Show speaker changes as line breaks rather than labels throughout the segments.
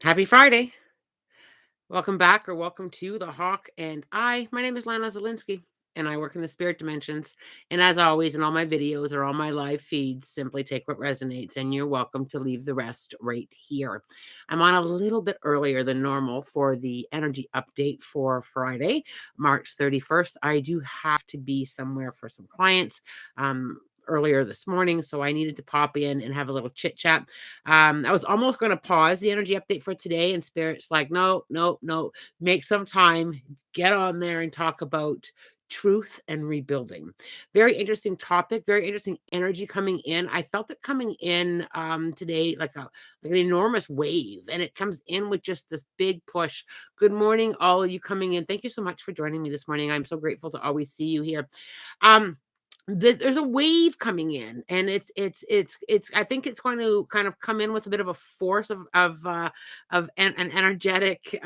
Happy Friday. Welcome back or welcome to The Hawk and I. My name is Lana Zelinsky and I work in the spirit dimensions. And as always, in all my videos or all my live feeds, simply take what resonates and you're welcome to leave the rest right here. I'm on a little bit earlier than normal for the energy update for Friday, March 31st. I do have to be somewhere for some clients. Earlier this morning, so I needed to pop in and have a little chit chat. I was almost going to pause the energy update for today, and Spirit's like, no, no, no, make some time, get on there and talk about truth and rebuilding. Very interesting topic, very interesting energy coming in. I felt it coming in today like an enormous wave, and it comes in with just this big push. Good morning, all of you coming in. Thank you so much for joining me this morning. I'm so grateful to always see you here. Um, there's a wave coming in, and it's I think it's going to kind of come in with a bit of a force of an energetic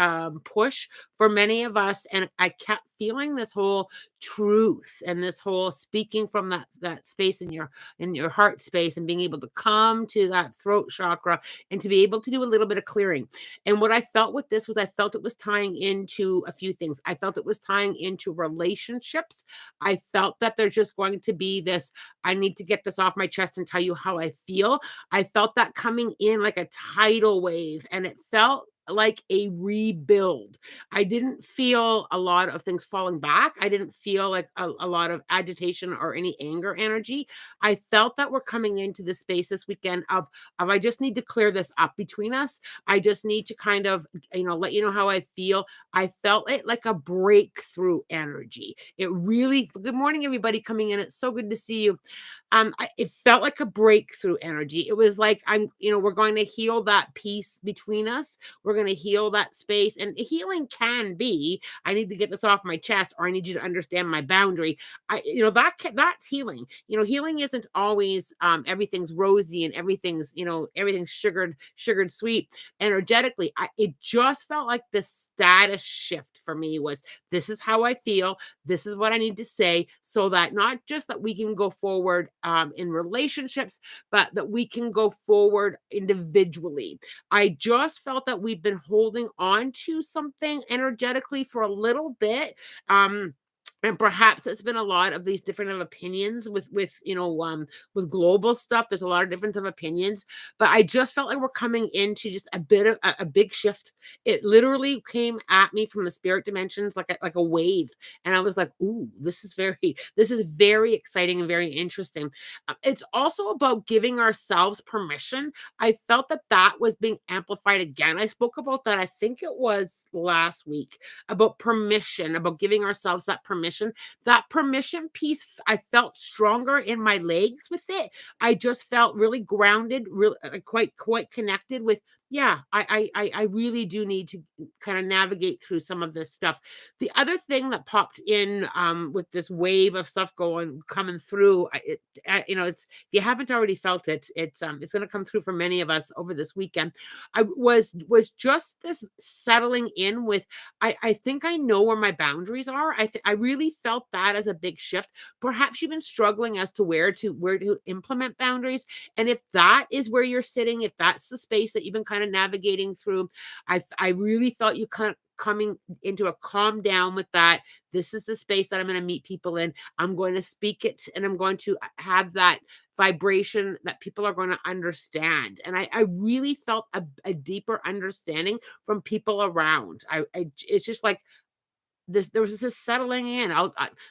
push for many of us. And I kept feeling this whole truth and this whole speaking from that space in your heart space, and being able to come to that throat chakra and to be able to do a little bit of clearing. And what I felt with this was, I felt it was tying into a few things. I felt it was tying into relationships. I felt that there's just going to be this, I need to get this off my chest and tell you how I feel. I felt that coming in like a tidal wave, and it felt like a rebuild. I didn't feel a lot of things falling back. I didn't feel like a lot of agitation or any anger energy. I felt that we're coming into the space this weekend of I just need to clear this up between us. I just need to kind of, let you know how I feel. I felt it like a breakthrough energy. It really, good morning, everybody coming in. It's so good to see you. It felt like a breakthrough energy. It was like, we're going to heal that peace between us. We're going to heal that space. And healing can be, I need to get this off my chest, or I need you to understand my boundary. That's healing. Healing isn't always everything's rosy and everything's sugared sweet. Energetically, it just felt like the status shift for me was, this is how I feel. This is what I need to say, so that not just that we can go forward in relationships, but that we can go forward individually. I just felt that we've been holding on to something energetically for a little bit. And perhaps it's been a lot of these different of opinions with global stuff. There's a lot of difference of opinions, but I just felt like we're coming into just a bit of a big shift. It literally came at me from the spirit dimensions like a wave, and I was like, "Ooh, this is very exciting and very interesting." It's also about giving ourselves permission. I felt that that was being amplified again. I spoke about that, I think it was last week, about permission, about giving ourselves that permission. That permission piece, I felt stronger in my legs with it. I just felt really grounded, really quite connected with, yeah, I really do need to kind of navigate through some of this stuff. The other thing that popped in with this wave of stuff coming through, it's, if you haven't already felt it, it's going to come through for many of us over this weekend. I was just this settling in with, I think I know where my boundaries are. I really felt that as a big shift. Perhaps you've been struggling as to where to implement boundaries, and if that is where you're sitting, if that's the space that you've been kind of navigating through, I really felt you kind of coming into a calm down with that. This is the space that I'm going to meet people in. I'm going to speak it, and I'm going to have that vibration that people are going to understand. And I really felt a deeper understanding from people around. It's just like there was this settling in.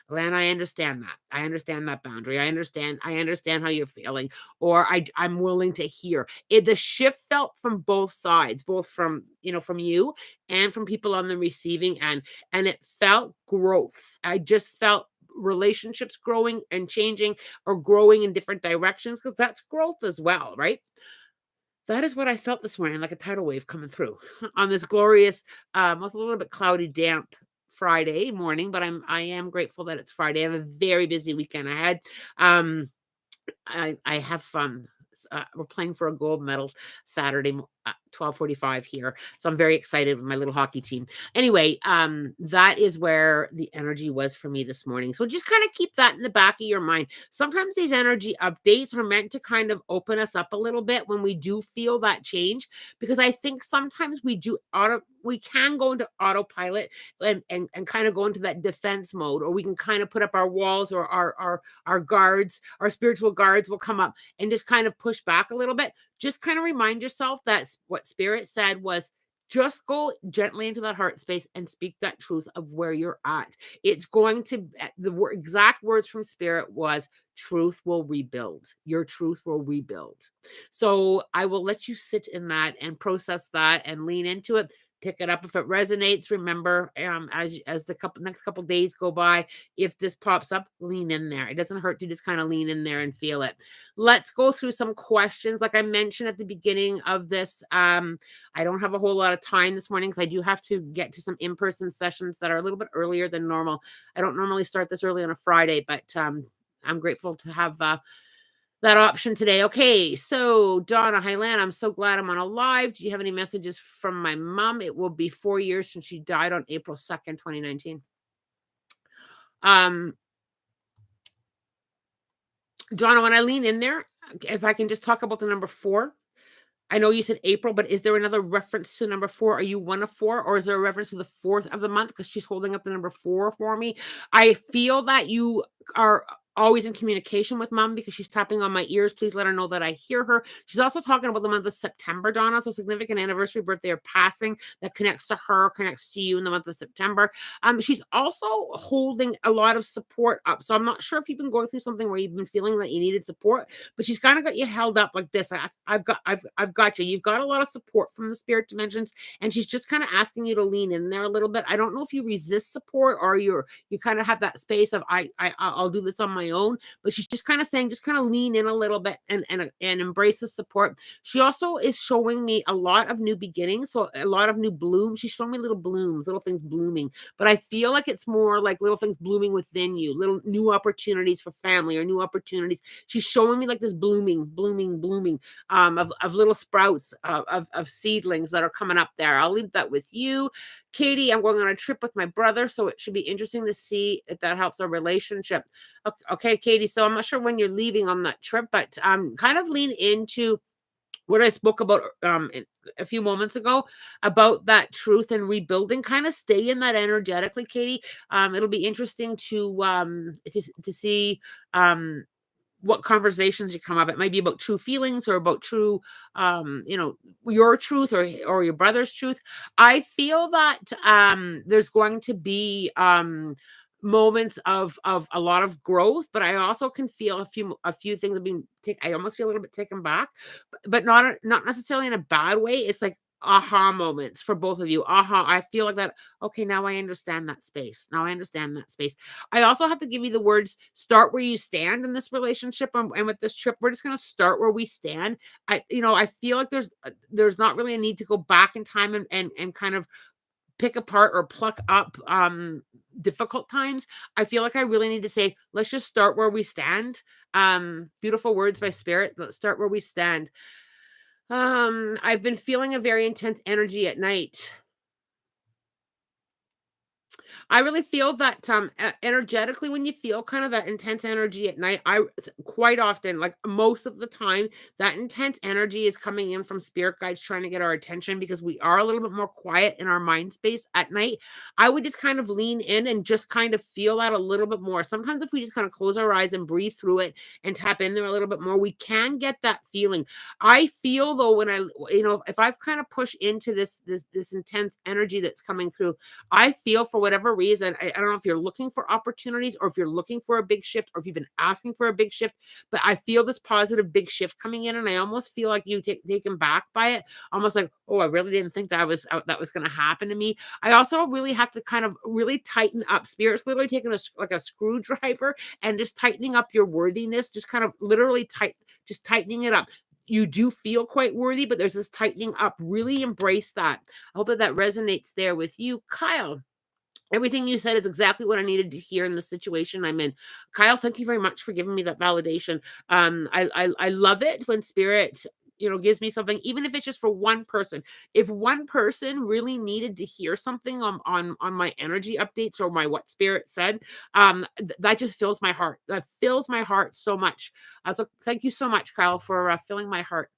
Lan, I understand that. I understand that boundary. I understand how you're feeling, or I'm willing to hear. The shift felt from both sides, both from you and from people on the receiving end, and it felt growth. I just felt relationships growing and changing, or growing in different directions, because that's growth as well, right? That is what I felt this morning, like a tidal wave coming through on this glorious, was a little bit cloudy, damp Friday morning, but I am grateful that it's Friday. I have a very busy weekend ahead. Um, I have we're playing for a gold medal Saturday 12:45 here. So I'm very excited with my little hockey team. Anyway, that is where the energy was for me this morning. So just kind of keep that in the back of your mind. Sometimes these energy updates are meant to kind of open us up a little bit when we do feel that change, because I think sometimes we can go into autopilot and kind of go into that defense mode, or we can kind of put up our walls, or our guards, our spiritual guards will come up and just kind of push back a little bit. Just kind of remind yourself that what Spirit said was, just go gently into that heart space and speak that truth of where you're at. It's going to, exact words from Spirit was, truth will rebuild. Your truth will rebuild. So I will let you sit in that and process that and lean into it. Pick it up if it resonates. Remember, as the next couple days go by, if this pops up, lean in there. It doesn't hurt to just kind of lean in there and feel it. Let's go through some questions. Like I mentioned at the beginning of this, I don't have a whole lot of time this morning because I do have to get to some in-person sessions that are a little bit earlier than normal. I don't normally start this early on a Friday, but I'm grateful to have that option today. Okay, so Donna, hi Lan, I'm so glad I'm on a live. Do you have any messages from my mom? It will be 4 years since she died on April 2nd, 2019. Donna, when I lean in there, if I can just talk about the number 4. I know you said April, but is there another reference to number 4? Are you one of 4, or is there a reference to the 4th of the month? Because she's holding up the number 4 for me. I feel that you are always in communication with mom because she's tapping on my ears. Please let her know that I hear her. She's also talking about the month of September, Donna. So significant anniversary, birthday, or passing that connects to her, connects to you in the month of September. She's also holding a lot of support up. So I'm not sure if you've been going through something where you've been feeling that you needed support, but she's kind of got you held up like this. I've got you. You've got a lot of support from the spirit dimensions, and she's just kind of asking you to lean in there a little bit. I don't know if you resist support or you kind of have that space of I'll do this on my own, but she's just kind of saying, just kind of lean in a little bit and embrace the support. She also is showing me a lot of new beginnings, so a lot of new blooms. She's showing me little blooms, little things blooming, but I feel like it's more like little things blooming within you, little new opportunities for family or new opportunities. She's showing me like this blooming of little sprouts of seedlings that are coming up there. I'll leave that with you. Katie, I'm going on a trip with my brother, so it should be interesting to see if that helps our relationship. Okay, Katie, so I'm not sure when you're leaving on that trip, but kind of lean into what I spoke about a few moments ago about that truth and rebuilding. Kind of stay in that energetically, Katie. It'll be interesting to see what conversations you come up. It might be about true feelings or about true, your truth or your brother's truth. I feel that there's going to be moments of a lot of growth, but I also can feel a few things have been I almost feel a little bit taken back, but not necessarily in a bad way. It's like aha moments for both of you. Aha, I feel like that. Okay, now I understand that space. Now I understand that space. I also have to give you the words, start where you stand in this relationship, and with this trip, we're just going to start where we stand. I feel like there's not really a need to go back in time and kind of pick apart or pluck up difficult times. I feel like I really need to say, let's just start where we stand. Beautiful words by Spirit. Let's start where we stand. I've been feeling a very intense energy at night. I really feel that energetically, when you feel kind of that intense energy at night, quite often, like most of the time, that intense energy is coming in from spirit guides trying to get our attention because we are a little bit more quiet in our mind space at night. I would just kind of lean in and just kind of feel that a little bit more. Sometimes if we just kind of close our eyes and breathe through it and tap in there a little bit more, we can get that feeling. I feel though, when if I've kind of pushed into this intense energy that's coming through, I feel for whatever reason, I don't know if you're looking for opportunities or if you're looking for a big shift or if you've been asking for a big shift, but I feel this positive big shift coming in, and I almost feel like you taken back by it, almost like, oh, I really didn't think that was going to happen to me. I also really have to kind of really tighten up. Spirit's literally taking like a screwdriver and just tightening up your worthiness, just kind of literally just tightening it up. You do feel quite worthy, but there's this tightening up. Really embrace that. I hope that resonates there with you. Kyle, everything you said is exactly what I needed to hear in the situation I'm in. Kyle, thank you very much for giving me that validation. I love it when Spirit, gives me something, even if it's just for one person. If one person really needed to hear something on my energy updates or my what spirit said, that just fills my heart. That fills my heart so much. So thank you so much, Kyle, for filling my heart.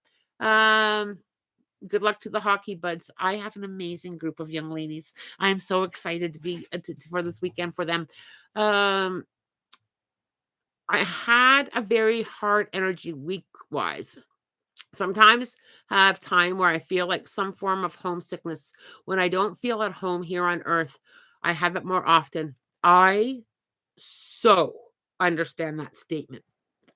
Good luck to the hockey buds. I have an amazing group of young ladies. I'm so excited to be for this weekend for them. Um, I had a very hard energy week wise. Sometimes I have time where I feel like some form of homesickness. When I don't feel at home here on earth, I have it more often. I so understand that statement.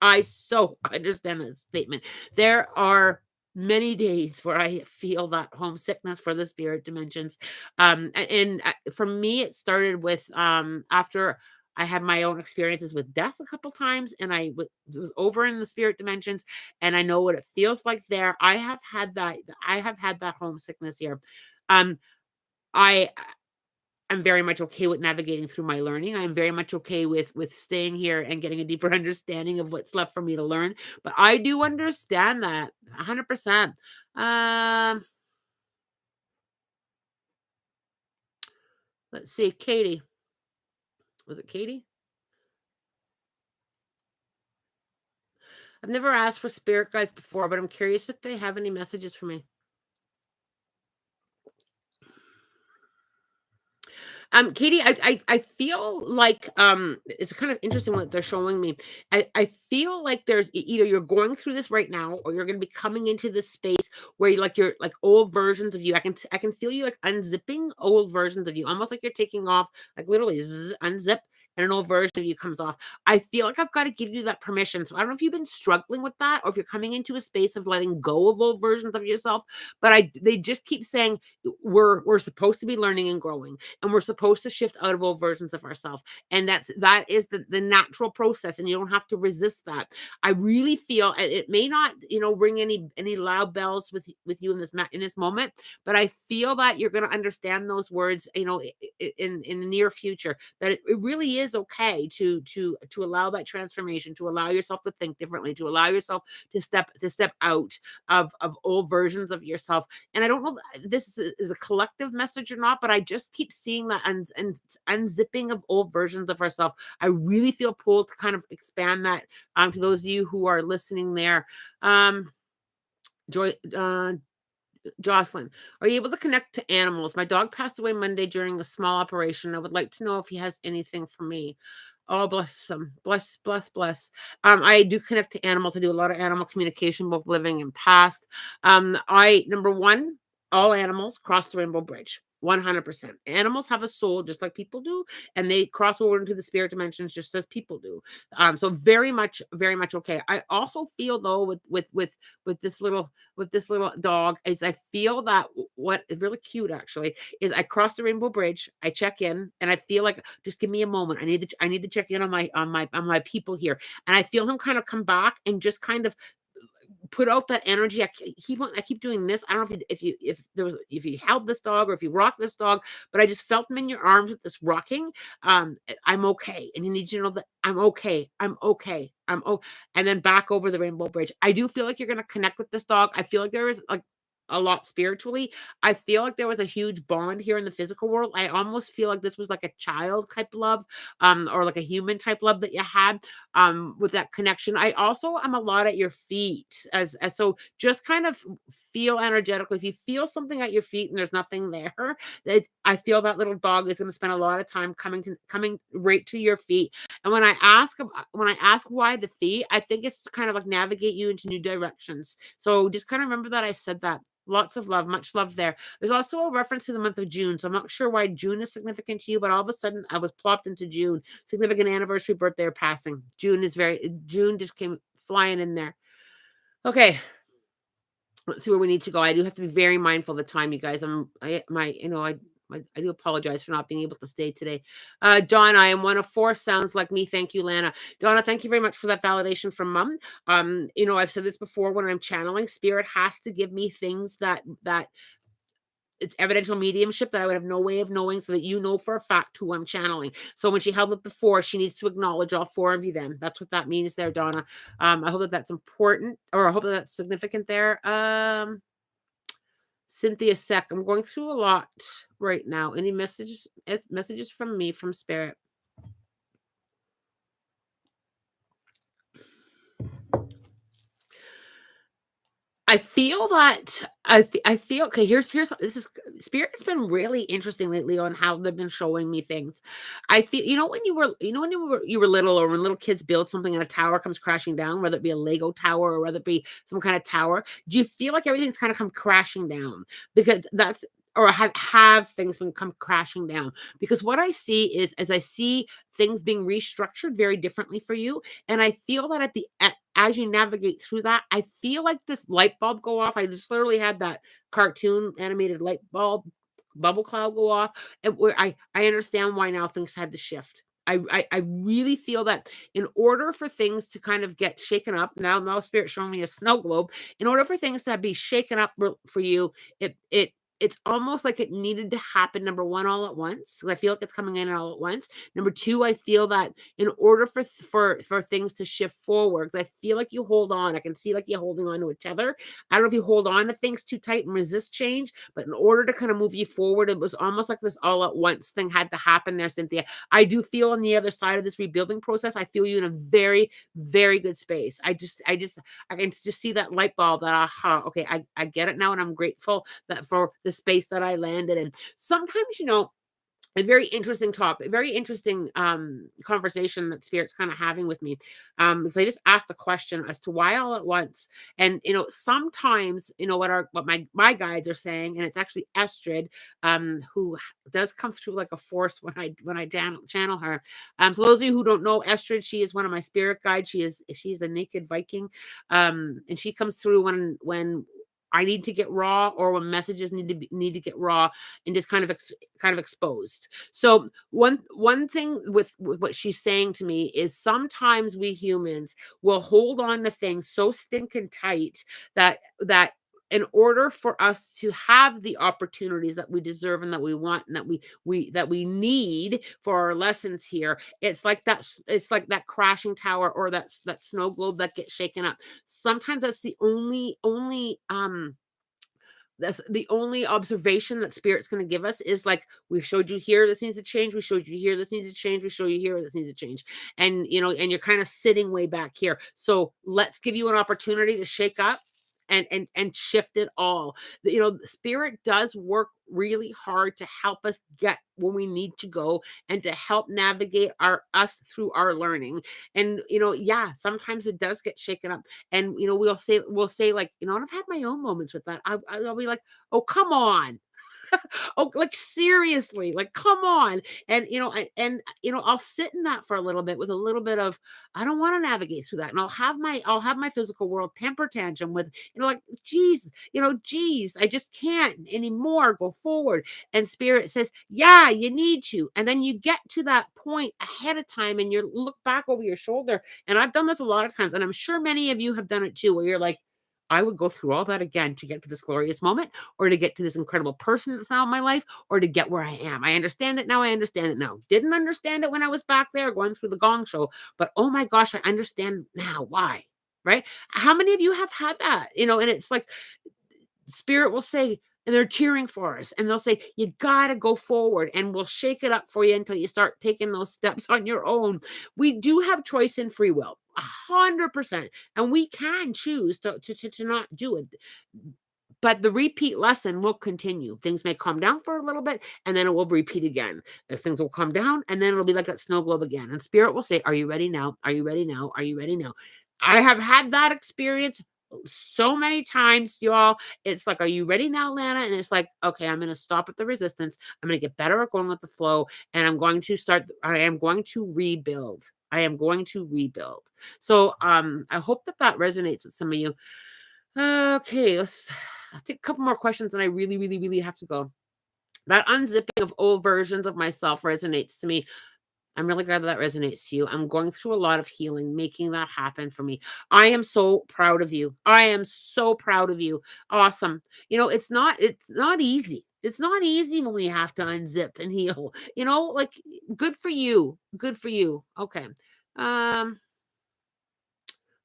I so understand that statement. There are many days where I feel that homesickness for the spirit dimensions. For me, it started with after I had my own experiences with death a couple times, and was over in the spirit dimensions, and I know what it feels like there. I have had that. I have had that homesickness here. Um, I I'm very much okay with navigating through my learning. I'm very much okay with staying here and getting a deeper understanding of what's left for me to learn. But I do understand that 100%. Um, let's see, Katie. Was it Katie? I've never asked for spirit guides before, but I'm curious if they have any messages for me. Katie, I feel like it's kind of interesting what they're showing me. I feel like there's either you're going through this right now, or you're going to be coming into this space where you're like old versions of you. I can feel you like unzipping old versions of you, almost like you're taking off, like literally unzip, and an old version of you comes off. I feel like I've got to give you that permission. So I don't know if you've been struggling with that, or if you're coming into a space of letting go of old versions of yourself. But they just keep saying we're supposed to be learning and growing, and we're supposed to shift out of old versions of ourselves, and that is the natural process, and you don't have to resist that. I really feel it may not ring any loud bells with you in this moment, but I feel that you're going to understand those words in the near future, that it really is okay to allow that transformation, to allow yourself to think differently, to allow yourself to step out of old versions of yourself. And I don't know if this is a collective message or not, but I just keep seeing that unzipping of old versions of ourselves. I really feel pulled to kind of expand that to those of you who are listening there. Joy, Jocelyn, are you able to connect to animals? My dog passed away Monday during a small operation. I would like to know if he has anything for me. Oh, bless him. Bless, bless, bless. I do connect to animals. I do a lot of animal communication, both living and past. Number one, all animals cross the rainbow bridge. 100%. Animals have a soul just like people do, and they cross over into the spirit dimensions just as people do. So very much okay. I also feel though with this little dog is I feel that what is really cute actually is I cross the rainbow bridge, I check in, and I feel like just give me a moment. I need to check in on my people here. And I feel him kind of come back and just kind of put out that energy. I keep doing this. I don't know if you held this dog or if you rocked this dog, but I just felt him in your arms with this rocking. I'm okay, and he needs you to know that I'm okay. I'm okay. And then back over the rainbow bridge. I do feel like you're gonna connect with this dog. I feel like there is like a lot spiritually. I feel like there was a huge bond here in the physical world. I almost feel like this was like a child type love, or like a human type love that you had with that connection. I also am a lot at your feet as so just kind of feel energetically. If you feel something at your feet and there's nothing there, that I feel that little dog is going to spend a lot of time coming right to your feet. And when I ask why the feet, I think it's to kind of like navigate you into new directions. So just kind of remember that I said that. Lots of love, much love there. There's also a reference to the month of June. So I'm not sure why June is significant to you, but all of a sudden I was plopped into June. Significant anniversary, birthday, or passing. June just came flying in there. Okay. Let's see where we need to go. I do have to be very mindful of the time, you guys. I do apologize for not being able to stay today. Donna, I am one of four. Sounds like me. Thank you, Lana. Donna, thank you very much for that validation from Mom. I've said this before when I'm channeling. Spirit has to give me things that it's evidential mediumship that I would have no way of knowing, so that you know for a fact who I'm channeling. So when she held up the four, she needs to acknowledge all four of you then. That's what that means there, Donna. I hope that that's important, or I hope that that's significant there. Cynthia Sec, I'm going through a lot right now. Any messages from me, from spirit? I feel that I feel okay. Here's this is Spirit's been really interesting lately on how they've been showing me things. I feel, when you were little, or when little kids build something and a tower comes crashing down, whether it be a Lego tower or whether it be some kind of tower. Do you feel like everything's kind of come crashing down? Because that's, or have things been come crashing down? Because what I see is, as I see things being restructured very differently for you, and I feel that as you navigate through that, I feel like this light bulb go off. I just literally had that cartoon animated light bulb bubble cloud go off, and where I understand why now things had to shift. I really feel that in order for things to kind of get shaken up, now spirit showing me a snow globe. In order for things to be shaken up for you, it's almost like it needed to happen. Number one, all at once. 'Cause I feel like it's coming in all at once. Number two, I feel that in order for things to shift forward, 'cause I feel like you hold on. I can see like you're holding on to a tether. I don't know if you hold on to things too tight and resist change, but in order to kind of move you forward, it was almost like this all at once thing had to happen there, Cynthia. I do feel on the other side of this rebuilding process, I feel you in a very, very good space. I can just see that light bulb, that aha, okay, I get it now, and I'm grateful that for the space that I landed in. Sometimes, a very interesting topic, very interesting conversation that spirit's kind of having with me. Because I just asked the question as to why all at once. And sometimes, what my guides are saying, and it's actually Estrid, who does come through like a force when I channel her. So those of you who don't know Estrid, she is one of my spirit guides. She's a naked Viking. And she comes through when I need to get raw, or when messages need to get raw, and just kind of exposed. So one thing with what she's saying to me is, sometimes we humans will hold on to things so stinking tight that in order for us to have the opportunities that we deserve and that we want, and that we need for our lessons here, it's like that crashing tower, or that snow globe that gets shaken up. Sometimes that's the only observation that spirit's going to give us, is like, we showed you here, this needs to change. We showed you here, this needs to change. We show you here, this needs to change. And you're kind of sitting way back here. So let's give you an opportunity to shake up and shift it all. Spirit does work really hard to help us get where we need to go, and to help navigate us through our learning. And yeah, sometimes it does get shaken up. And we'll say, like, and I've had my own moments with that. I'll be like, oh, come on. Oh, like, seriously, like, come on. And I'll sit in that for a little bit, with a little bit of, I don't want to navigate through that. And I'll have my physical world temper tantrum with, like, geez, I just can't anymore go forward. And spirit says, yeah, you need to. And then you get to that point ahead of time, and you look back over your shoulder. And I've done this a lot of times, and I'm sure many of you have done it too, where you're like, I would go through all that again to get to this glorious moment, or to get to this incredible person that's now in my life, or to get where I am. I understand it now. I understand it now. Didn't understand it when I was back there going through the gong show, but oh my gosh, I understand now why. Right? How many of you have had that? And it's like, spirit will say, and they're cheering for us, and they'll say, you got to go forward, and we'll shake it up for you until you start taking those steps on your own. We do have choice and free will, 100%, and we can choose to not do it. But the repeat lesson will continue. Things may calm down for a little bit, and then it will repeat again. Things will calm down, and then it'll be like that snow globe again. And spirit will say, are you ready now? Are you ready now? Are you ready now? I have had that experience so many times, y'all. It's like, are you ready now, Lana? And it's like, okay, I'm going to stop at the resistance. I'm going to get better at going with the flow. And I am going to rebuild. I am going to rebuild. So I hope that resonates with some of you. Okay, I'll take a couple more questions, and I really, really, really have to go. That unzipping of old versions of myself resonates to me. I'm really glad that resonates to you. I'm going through a lot of healing, making that happen for me. I am so proud of you. I am so proud of you. Awesome. It's not easy. It's not easy when we have to unzip and heal, like, good for you. Good for you. Okay. Um,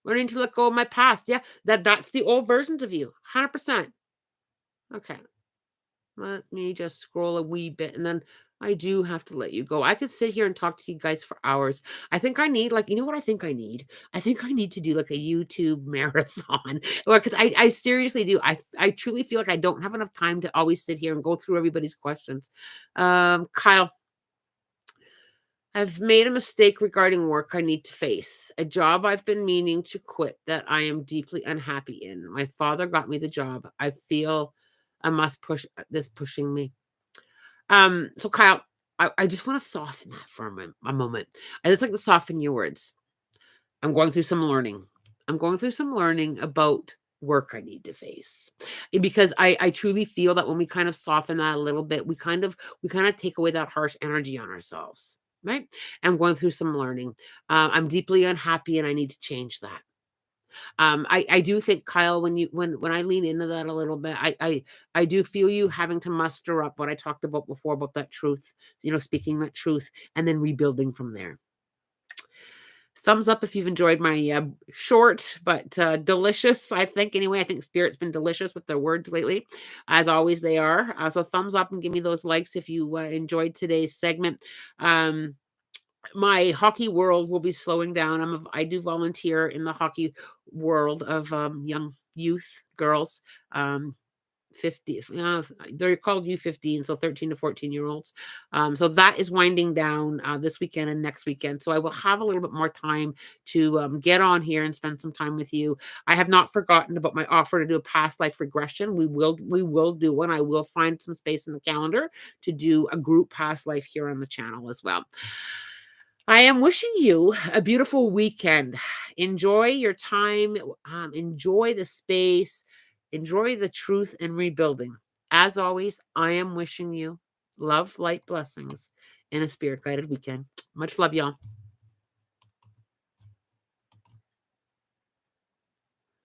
learning to let go of my past. Yeah, that's the old versions of you. 100%. Okay. Let me just scroll a wee bit and then I do have to let you go. I could sit here and talk to you guys for hours. I think I need, like, you know what I think I need? I think I need to do like a YouTube marathon. Or because I seriously do. I truly feel like I don't have enough time to always sit here and go through everybody's questions. Kyle, I've made a mistake regarding work I need to face. A job I've been meaning to quit that I am deeply unhappy in. My father got me the job. I feel I must push this pushing me. So Kyle, I just want to soften that for a moment. I just like to soften your words. I'm going through some learning. I'm going through some learning about work I need to face. Because I truly feel that when we kind of soften that a little bit, we kind of take away that harsh energy on ourselves. Right. I'm going through some learning. I'm deeply unhappy and I need to change that. I do think, Kyle, when I lean into that a little bit, I do feel you having to muster up what I talked about before about that truth, speaking that truth and then rebuilding from there. Thumbs up if you've enjoyed my short but delicious. I think anyway. I think Spirit's been delicious with their words lately, as always they are. So thumbs up and give me those likes if you enjoyed today's segment. My hockey world will be slowing down. I do volunteer in the hockey world of young youth girls. 50 they're called U15, so 13 to 14-year-olds. So that is winding down this weekend and next weekend. So I will have a little bit more time to get on here and spend some time with you. I have not forgotten about my offer to do a past life regression. We will do one. I will find some space in the calendar to do a group past life here on the channel as well. I am wishing you a beautiful weekend. Enjoy your time, enjoy the space, enjoy the truth and rebuilding. As always, I am wishing you love, light, blessings, and a spirit guided weekend. Much love, y'all.